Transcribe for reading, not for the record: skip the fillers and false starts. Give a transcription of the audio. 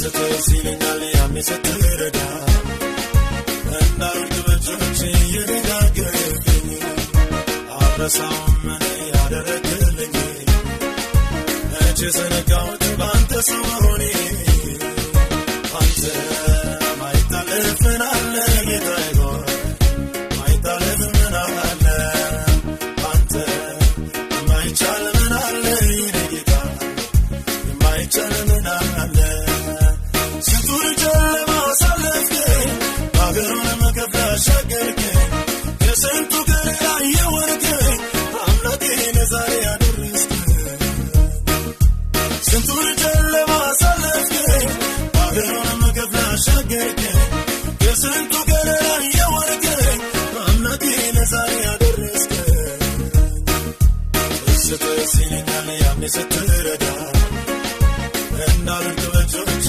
ስትሲልኛል ያኔ ስትረዳ እንዳልክ በእጆቼ የደጋገርከኝ አልረሳውም እኔ ያደረግልኝ መቼ ዘነጋሁት ባንተ ሰው መሆኔ አንተ ማይታለፍ ምን አለ ጌታዬ ሆይ ማይታለፍ ምን አለ አንተ ማይቻል ምን አለ የኔ ጌታ ማይቻል ምን አለ ስንቱን ጨለማ አሳለፍከኝ አገሩን መከራ አሻገርከኝ ከስንቱ ገላ የወረድከኝ አምላኬን ዛሬ አደረስከኝ ስንቱን ጨለማ አሳለፍከኝ አገሩን መከራ አሻገርከኝ ከስንቱ ገላ የወረድከኝ አምላኬን ዛሬ አደረስከኝ ስትሲልኛል ያኔ ስትረዳ እንዳልክ በእጆቼ